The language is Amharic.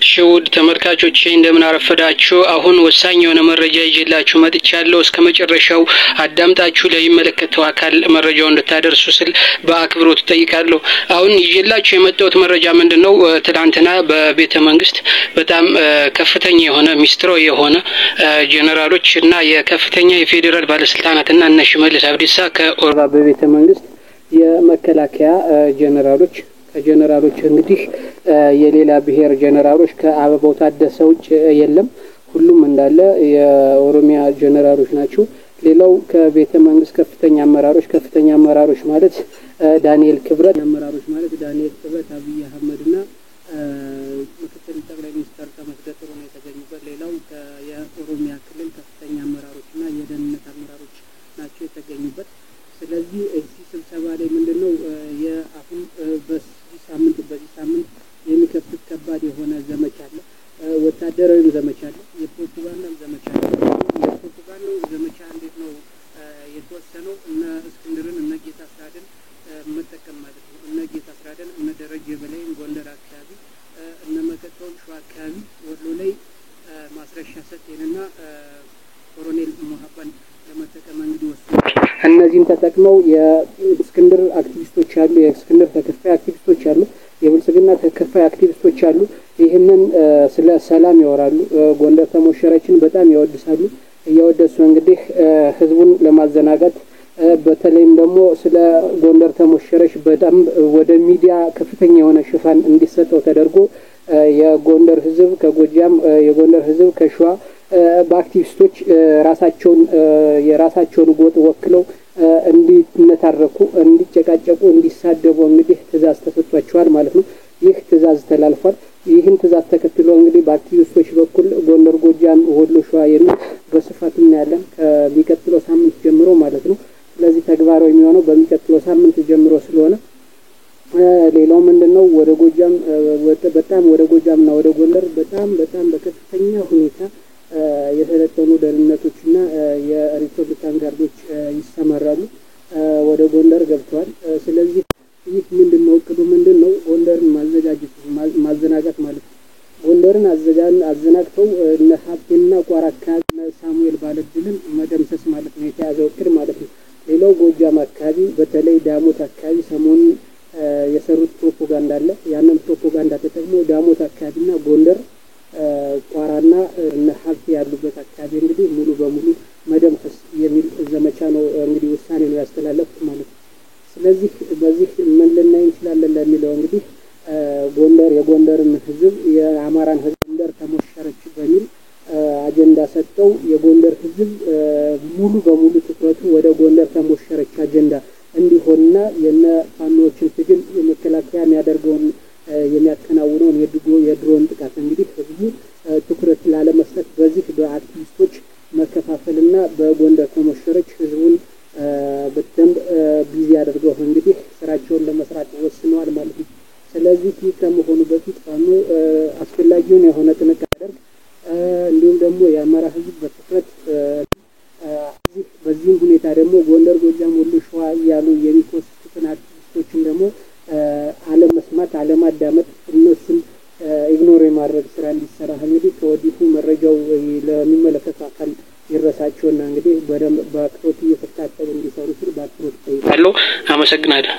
ሽውድ ተመልካቾቼ እንደምን አረፈዳችሁ። አሁን ወሳኝ የሆነ መረጃ ይዤላችሁ መጥቻለሁ። እስከ መጨረሻው አዳምጣችሁ ለሚመለከተው አካል መረጃውን እንድታደርሱ ስል በአክብሮት ጠይቃለሁ። አሁን ይዤላችሁ የመጣሁት መረጃ ምንድነው? ትላንትና በቤተ መንግስት በጣም ከፍተኛ የሆነ ሚስጥራዊ የሆነ ጄኔራሎች እና የከፍተኛ የፌደራል ባለስልጣናትና እነ ሽመልስ አብዲሳ ከኦሮባ በቤተ መንግስት የመከላከያ ጄኔራሎች ጀነራሎች እንግዲህ የሌላ ብሔር ጀነራሎች ከአበባው ታደሰ ውጭ የለም። ሁሉም እንዳለ የኦሮሚያ ጀነራሎች ናቸው። ሌላው ከቤተ መንግስት ከፍተኛ አመራሮች ማለት ዳንኤል ክብረት አብይ አህመድና ምክትል ጠቅላይ ሚኒስትር ተመስገን ጥሩነህ የተገኙበት ሌላው የኦሮሚያ ክልል ከፍተኛ አመራሮችና የደህንነት አመራሮች ናቸው የተገኙበት። ስለዚህ እዚህ ስብሰባ ላይ ምንድነው የአሁን በዚህ ሳምንት የሚከፍት ከባድ የሆነ ዘመቻ አለ። ወታደራዊ ዘመቻ አለ፣ የፕሮፓጋንዳ ዘመቻ አለ። የፕሮፓጋንዳው ዘመቻ እንዴት ነው የተወሰነው? እነ እስክንድርን እነ ጌታ አስራደን መጠቀም ማለት ነው። እነ ጌታ አስራደን እነ ደረጀ በላይን ጎንደር አካባቢ እነ መከተውን ሸዋ አካባቢ ወሎ ላይ ማስረሻ ሰጤንና ኮሎኔል ሙሐባን ለመጠቀም እንግዲህ ወሰኑ። እነዚህን ተጠቅመው የእስክንድር አክቲቪስቶች አሉ፣ የእስክንድር ተከፋይ አክቲቪስቶች አሉ፣ የብልጽግና ተከፋይ አክቲቪስቶች አሉ። ይሄንን ስለ ሰላም ያወራሉ። ጎንደር ተሞሸረችን በጣም ያወድሳሉ። ያወደሱ እንግዲህ ህዝቡን ለማዘናጋት በተለይም ደግሞ ስለ ጎንደር ተሞሸረች በጣም ወደ ሚዲያ ከፍተኛ የሆነ ሽፋን እንዲሰጠው ተደርጎ የጎንደር ህዝብ ከጎጃም የጎንደር ህዝብ ከሸዋ በአክቲቪስቶች የራሳቸውን ጎጥ ወክለው እንዲነታረኩ እንዲጨቃጨቁ እንዲሳደቡ እንግዲህ ትእዛዝ ተሰጥቷቸዋል ማለት ነው። ይህ ትእዛዝ ተላልፏል። ይህን ትእዛዝ ተከትሎ እንግዲህ በአክቲቪስቶች በኩል ጎንደር፣ ጎጃም፣ ወሎ፣ ሸዋ የሚል በስፋት እናያለን ከሚቀጥለው ሳምንት ጀምሮ ማለት ነው። ስለዚህ ተግባራዊ የሚሆነው በሚቀጥለው ሳምንት ጀምሮ ስለሆነ ሌላው ምንድነው ወደ ጎጃም ወደ ጎጃምና ወደ ጎንደር በጣም በከፍተኛ ሁኔታ የሰለጠኑ ደህንነቶችና የሪፐብሊካን ጋርዶች ይሰማራሉ። ወደ ጎንደር ገብተዋል። ስለዚህ ይህ ምንድነው እቅዱ ምንድነው? ጎንደርን ማዘናጋት ማለት ነው። ጎንደርን አዘናግተው እነ ሀብቴና ቋራካ ሳሙኤል ባለድልን መደምሰስ ማለት ነው የተያዘው እቅድ ማለት ነው። ሌላው ጎጃም አካባቢ በተለይ ዳሞት አካባቢ ሰሞኑን የሰሩት ፕሮፓጋንዳ አለ። ያንን ፕሮፓጋንዳ ተጠቅሞ ዳሞት አካባቢና ጎንደር ቋራና እነ ሀብቴ ያሉበት አካባቢ እንግዲህ ሙሉ በሙሉ መደምሰስ የሚል ዘመቻ ነው እንግዲህ ውሳኔ ነው ያስተላለፉት ማለት ነው። ስለዚህ በዚህ ምን ልናይ እንችላለን ለሚለው እንግዲህ የጎንደርን ህዝብ የአማራን ህዝብ ጎንደር ተሞሸረች በሚል አጀንዳ ሰጠው። የጎንደር ህዝብ ሙሉ በሙሉ ትኩረቱ ወደ ጎንደር ተሞሸረች አጀንዳ እንዲሆንና የነ ፋኖችን ትግል የመከላከያ የሚያከናውነውን የድሮን ጥቃት እንግዲህ ህዝቡ ትኩረት ላለመስጠት በዚህ በአክቲቪስቶች መከፋፈልና በጎንደር ተሞሸረች ህዝቡን በደንብ ቢዚ አድርገው እንግዲህ ስራቸውን ለመስራት ወስነዋል ማለት ነው። ስለዚህ ከመሆኑ በፊት ፋኖ አስፈላጊውን የሆነ ጥንቃቄ ያደርግ እንዲሁም ደግሞ የአማራ ህዝብ በትኩረት በዚህ ሁኔታ ደግሞ ጎንደር፣ ጎጃም፣ ወሎ፣ ሸዋ ያሉ የሚኮስቱትን አክቲቪስቶችን ደግሞ አለመስማት አለማዳመጥ እነሱን ኢግኖር የማድረግ ስራ እንዲሰራ እንግዲህ ከወዲሁ መረጃው ለሚመለከተው አካል ይረሳቸውና እንግዲህ በአክብሮት እየተከታተሉ እንዲሰሩ ስል በአክብሮት ጠይቃለሁ። አመሰግናለሁ።